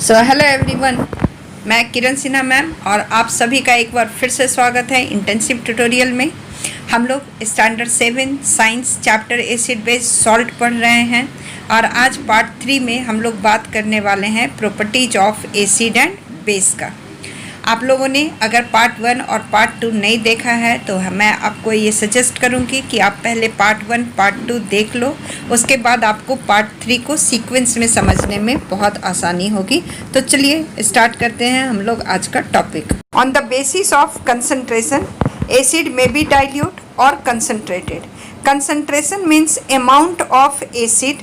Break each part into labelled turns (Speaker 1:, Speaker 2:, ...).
Speaker 1: Hello everyone, मैं किरण Sinha ma'am और आप सभी का एक बार फिर से स्वागत है इंटेंसिव ट्यूटोरियल में। हम लोग standard 7 science chapter acid base salt पढ़ रहे हैं और आज पार्ट 3 में हम लोग बात करने वाले हैं properties of acid and base का। आप लोगों ने अगर पार्ट 1 और पार्ट 2 नहीं देखा है तो मैं आपको ये सजेस्ट करूँगी कि आप पहले पार्ट 1 पार्ट 2 देख लो, उसके बाद आपको पार्ट 3 को सीक्वेंस में समझने में बहुत आसानी होगी। तो चलिए स्टार्ट करते हैं हम लोग आज का topic. On the basis of concentration acid में बी डाइल्यूट और concentrated. Concentration means amount of acid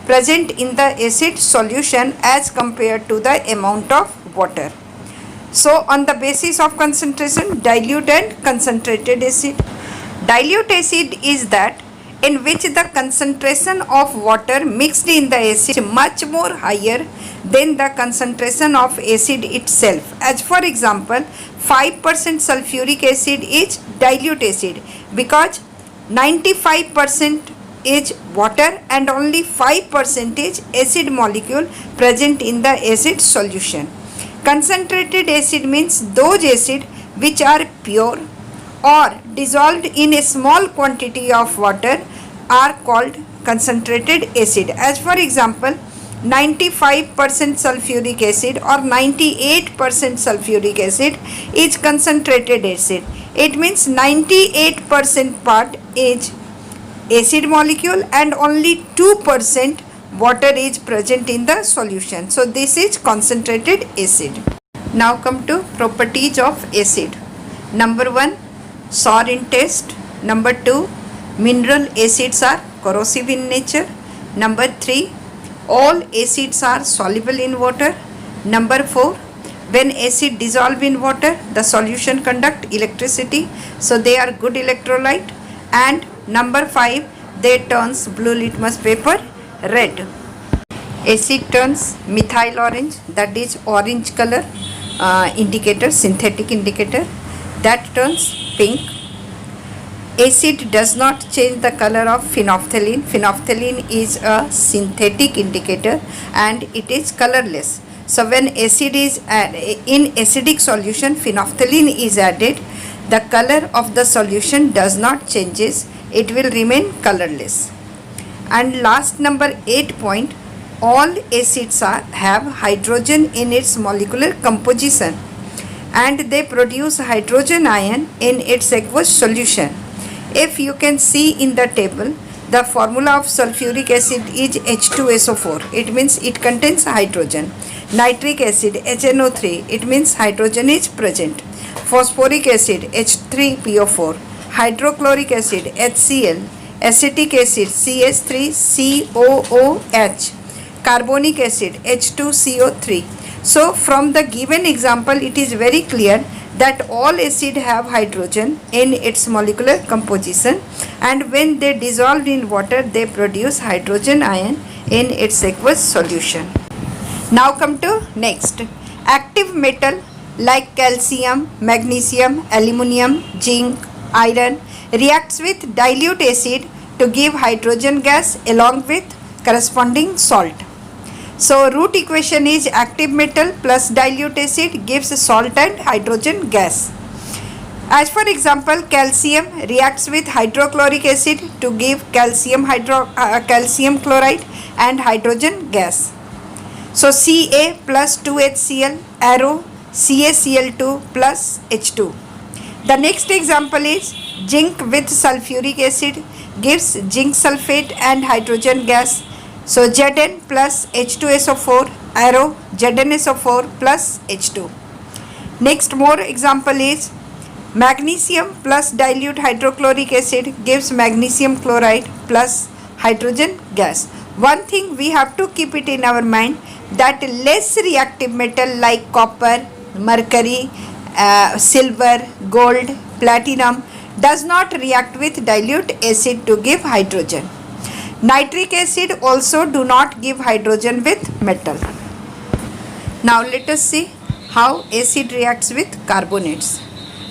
Speaker 1: present in the acid solution as compared to the amount of water. So on the basis of concentration, dilute and concentrated acid. Dilute acid is that in which the concentration of water mixed in the acid is much more higher than the concentration of acid itself. As for example, 5% sulfuric acid is dilute acid because 95% is water and only 5% is acid molecule present in the acid solution. Concentrated acid means those acid which are pure or dissolved in a small quantity of water are called concentrated acid. As for example, 95% sulfuric acid or 98% sulfuric acid is concentrated acid. It means 98% part is acid molecule and only 2% water is present in the solution. So this is concentrated acid. Now come to properties of acid. Number 1, sour in taste. Number 2, mineral acids are corrosive in nature. Number 3, all acids are soluble in water. Number 4, when acid dissolve in water, the solution conduct electricity, so they are good electrolyte. And number 5, they turns blue litmus paper red. Acid turns methyl orange, that is orange color indicator, synthetic indicator, that turns pink. Acid does not change the color of phenolphthalein. Phenolphthalein is a synthetic indicator and it is colorless. So when acid is in acidic solution, phenolphthalein is added, the color of the solution does not changes, it will remain colorless. And last number 8 point, all acids have hydrogen in its molecular composition and they produce hydrogen ion in its aqueous solution. If you can see in the table, the formula of sulfuric acid is H2SO4, it means it contains hydrogen. Nitric acid HNO3, it means hydrogen is present. Phosphoric acid H3PO4, hydrochloric acid HCl, acetic acid CH3COOH, carbonic acid H2CO3. So from the given example it is very clear that all acid have hydrogen in its molecular composition and when they dissolve in water they produce hydrogen ion in its aqueous solution. Now come to next. Active metal like calcium, magnesium, aluminum, zinc, iron reacts with dilute acid to give hydrogen gas along with corresponding salt. So root equation is active metal plus dilute acid gives salt and hydrogen gas. As for example, calcium reacts with hydrochloric acid to give calcium chloride and hydrogen gas. So Ca plus 2HCl arrow CaCl2 plus H2. The next example is zinc with sulfuric acid gives zinc sulfate and hydrogen gas. So Zn plus H2SO4 arrow ZnSO4 plus H2. Next more example is magnesium plus dilute hydrochloric acid gives magnesium chloride plus hydrogen gas. One thing we have to keep it in our mind that less reactive metal like copper, mercury, silver, gold, platinum does not react with dilute acid to give hydrogen. Nitric acid also do not give hydrogen with metal. Now let us see how acid reacts with carbonates.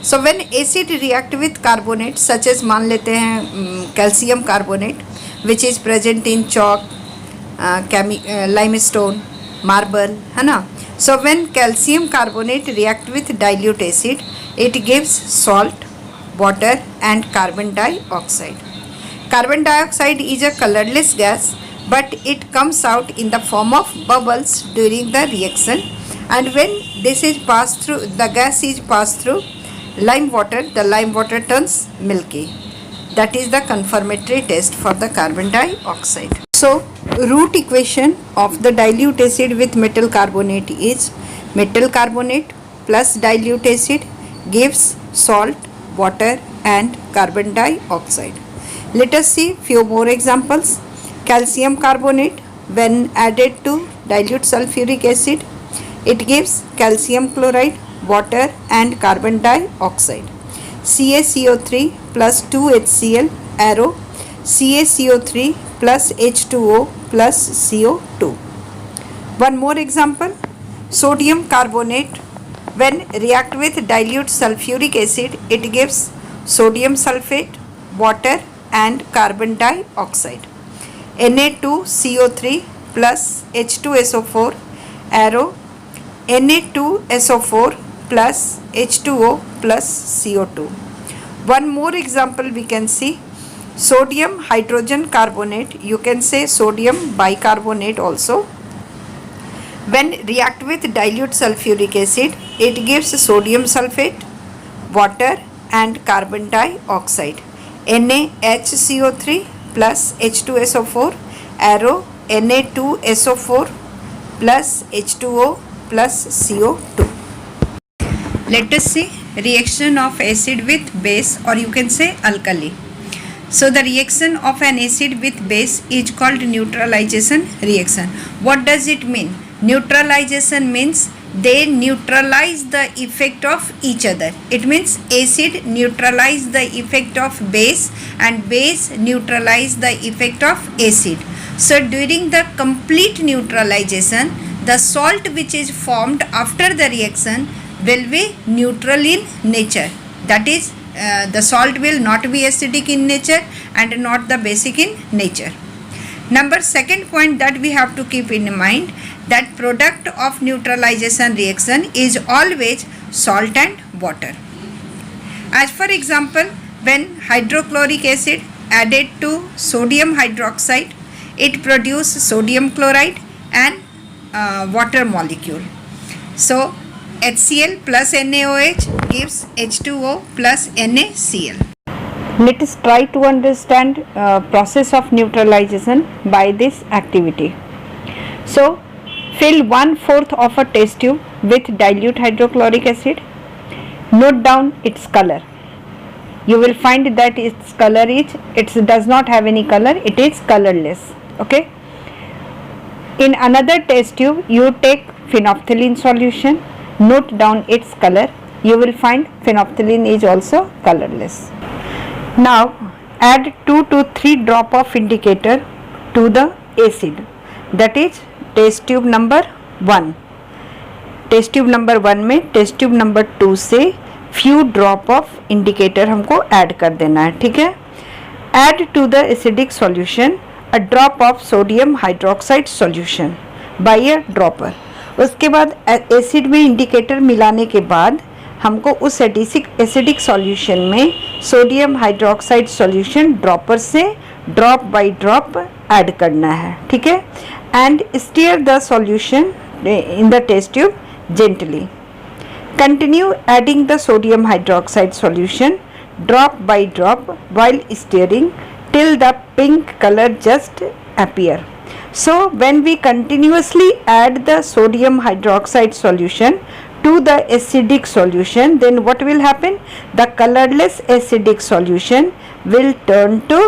Speaker 1: So when acid react with carbonates such as मान लेते हैं calcium carbonate which is present in chalk, limestone, marble, है ना. So when calcium carbonate react with dilute acid, it gives salt, water and carbon dioxide. Carbon dioxide is a colorless gas, but it comes out in the form of bubbles during the reaction, and when this is passed through, the gas is passed through lime water, the lime water turns milky. That is the confirmatory test for the carbon dioxide. So root equation of the dilute acid with metal carbonate is metal carbonate plus dilute acid gives salt, water and carbon dioxide. Let us see few more examples. Calcium carbonate, when added to dilute sulfuric acid, it gives calcium chloride, water and carbon dioxide. CaCO3 plus 2HCl arrow CaCO3 plus H2O plus CO2. One more example, sodium carbonate, when react with dilute sulfuric acid, it gives sodium sulfate, water and carbon dioxide. Na2CO3 plus H2SO4 arrow Na2SO4 plus H2O plus CO2. One more example we can see, sodium hydrogen carbonate, you can say sodium bicarbonate also. When react with dilute sulfuric acid, it gives sodium sulfate, water and carbon dioxide. NaHCO3 plus H2SO4 arrow Na2SO4 plus H2O plus CO2. Let us see reaction of acid with base, or you can say alkali. So the reaction of an acid with base is called neutralization reaction. What does it mean? Neutralization means they neutralize the effect of each other. It means acid neutralize the effect of base and base neutralize the effect of acid. So during the complete neutralization, the salt which is formed after the reaction will be neutral in nature. That is, the salt will not be acidic in nature and not the basic in nature. Number second point that we have to keep in mind, that product of neutralization reaction is always salt and water. As for example, when hydrochloric acid added to sodium hydroxide, it produces sodium chloride and water molecule. So HCl plus NaOH gives H2O plus NaCl. Let us try to understand process of neutralization by this activity. So fill 1/4 of a test tube with dilute hydrochloric acid. Note down its color. You will find that its color is, it does not have any color, it is colorless. Okay. In another test tube, you take phenolphthalein solution. Note down its color. You will find phenolphthalein is also colorless. Now add 2 to 3 drop of indicator to the acid. That is test tube number 1. Test tube number 1 में test tube number 2 से few drop of indicator हमको add कर देना है. ठीक है. Add to the acidic solution a drop of sodium hydroxide solution by a dropper. उसके बाद एसिड में इंडिकेटर मिलाने के बाद हमको उस एसिडिक सॉल्यूशन में सोडियम हाइड्रोक्साइड सॉल्यूशन ड्रॉपर से ड्रॉप बाय ड्रॉप ऐड करना है. ठीक है. And stir the solution in the test tube gently. Continue adding the sodium hydroxide solution drop by drop while stirring till the pink color just appear. So when we continuously add the sodium hydroxide solution to the acidic solution, then what will happen? The colorless acidic solution will turn to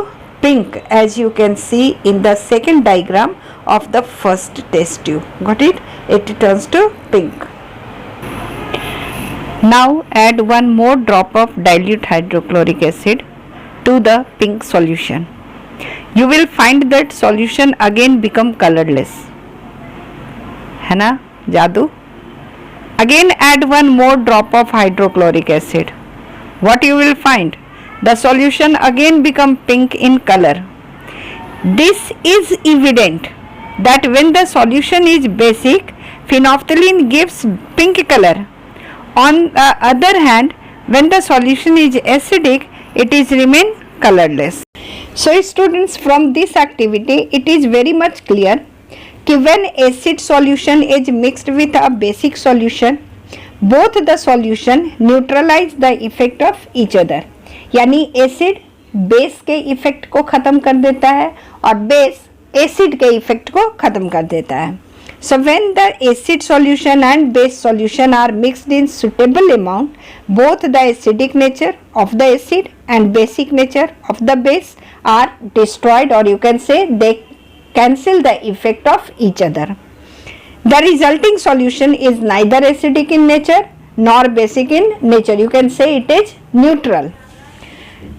Speaker 1: pink, as you can see in the second diagram of the first test tube. Got it? It turns to pink. Now add one more drop of dilute hydrochloric acid to the pink solution. You will find that solution again become colorless. है ना जादू? Again add one more drop of hydrochloric acid. What you will find? The solution again become pink in color. This is evident that when the solution is basic, phenolphthalein gives pink color. On the other hand, when the solution is acidic, it is remain colorless. So students, from this activity it is very much clear कि when acid solution is mixed with a basic solution, both the solution neutralize the effect of each other. यानी acid base के effect को ख़त्म कर देता है और base acid के इफेक्ट को ख़त्म कर देता है. So when the acid solution and base solution are mixed in suitable amount, both the acidic nature of the acid and basic nature of the base are destroyed, or you can say they cancel the effect of each other. The resulting solution is neither acidic in nature nor basic in nature. You can say it is neutral.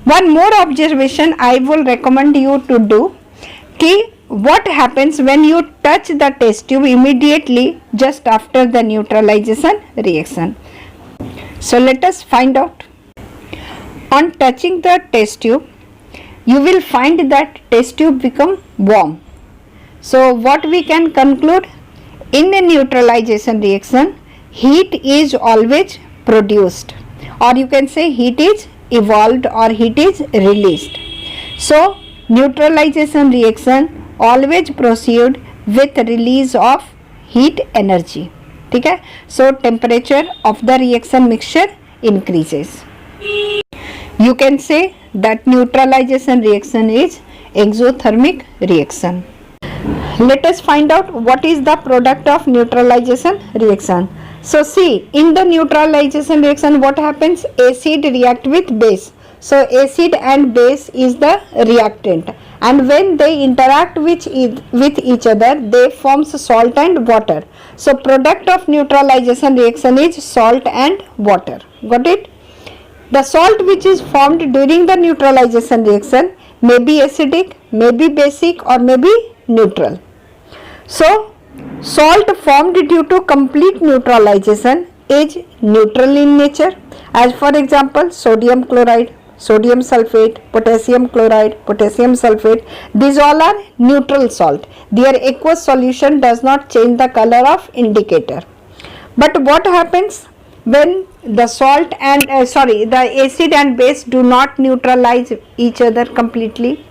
Speaker 1: One more observation I will recommend you to do कि what happens when you touch the test tube immediately just after the neutralization reaction. So let us find out. On touching the test tube, you will find that test tube become warm. So what we can conclude? In a neutralization reaction, heat is always produced, or you can say heat is evolved or heat is released. So neutralization reaction always proceed with release of heat energy. ठीक है. So temperature of the reaction mixture increases. You can say that neutralization reaction is exothermic reaction. Let us find out what is the product of neutralization reaction. So see, in the neutralization reaction what happens? Acid react with base. So acid and base is the reactant, and when they interact with each other, they forms salt and water. So product of neutralization reaction is salt and water. Got it? The salt which is formed during the neutralization reaction may be acidic, may be basic, or may be neutral. So salt formed due to complete neutralization is neutral in nature, as for example sodium chloride, sodium sulfate, potassium chloride, potassium sulfate. These all are neutral salt. Their aqueous solution does not change the color of indicator. But what happens when the salt and the acid and base do not neutralize each other completely?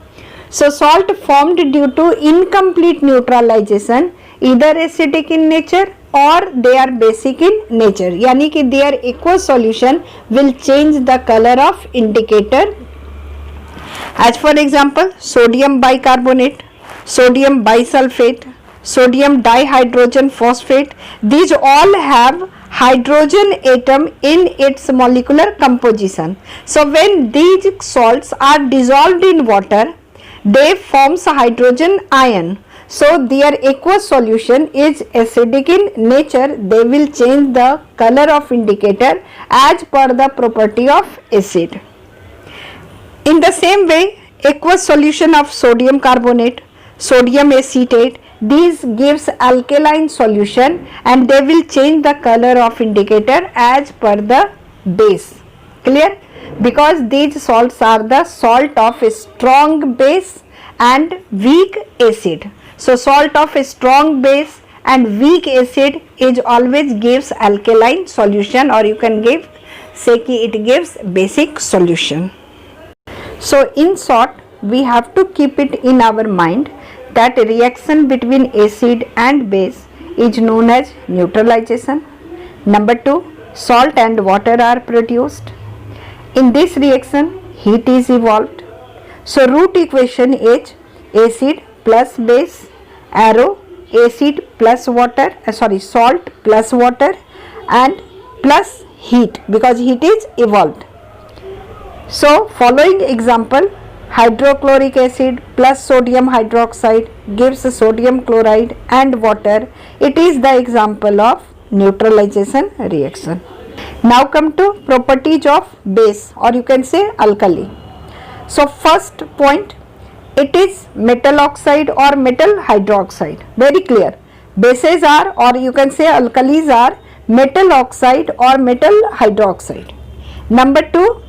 Speaker 1: So salt formed due to incomplete neutralization, either acidic in nature or they are basic in nature, यानी कि their aqueous solution will change the color of indicator. As for example, sodium bicarbonate, sodium bisulfate, sodium dihydrogen phosphate, these all have hydrogen atom in its molecular composition. So when these salts are dissolved in water, they forms hydrogen ion. So their aqueous solution is acidic in nature. They will change the color of indicator as per the property of acid. In the same way, aqueous solution of sodium carbonate, sodium acetate, these gives alkaline solution and they will change the color of indicator as per the base. Clear? Because these salts are the salt of a strong base and weak acid. So salt of a strong base and weak acid is always gives alkaline solution, or you can give say कि it gives basic solution. So in short, we have to keep it in our mind that reaction between acid and base is known as neutralization. Number 2, salt and water are produced. In this reaction, heat is evolved. So root equation is acid plus base, arrow acid plus water, salt plus water and plus heat, because heat is evolved. So following example, hydrochloric acid plus sodium hydroxide gives sodium chloride and water. It is the example of neutralization reaction. Now come to properties of base, or you can say alkali. So first point, it is metal oxide or metal hydroxide. Very clear. Bases are, or you can say alkalis are metal oxide or metal hydroxide. Number 2,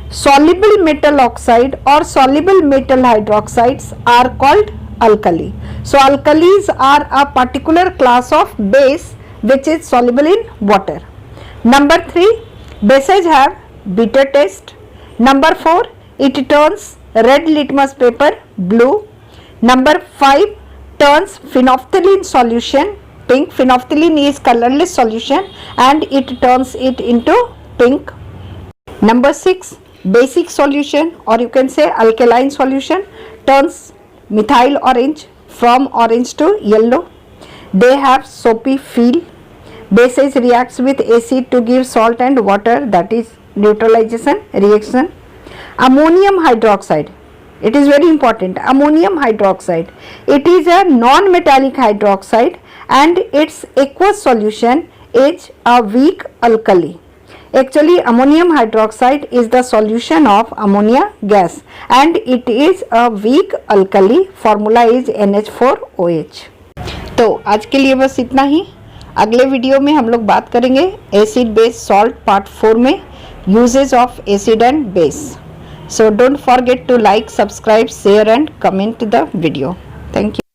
Speaker 1: soluble metal oxide or soluble metal hydroxides are called
Speaker 2: alkali. So alkalis are a particular class of base which is soluble in water. Number 3, bases have bitter taste. Number 4, it turns red litmus paper blue. Number 5, turns phenolphthalein solution pink. Phenolphthalein is colorless solution and it turns it into pink. Number 6, basic solution, or you can say alkaline solution, turns methyl orange from orange to yellow. They have soapy feel. Bases reacts with acid to give salt and water, that is neutralization reaction. Ammonium hydroxide, it is very important. Ammonium hydroxide, it is a non-metallic hydroxide and its aqueous solution is a weak alkali. Actually, ammonium hydroxide is the solution of ammonia gas and it is a weak alkali. Formula is NH4OH. तो आज के लिए बस इतना ही. अगले video में हम लोग बात करेंगे एसिड बेस सॉल्ट पार्ट 4 में uses of acid and base. So don't forget to like, subscribe, share and comment the video. Thank you.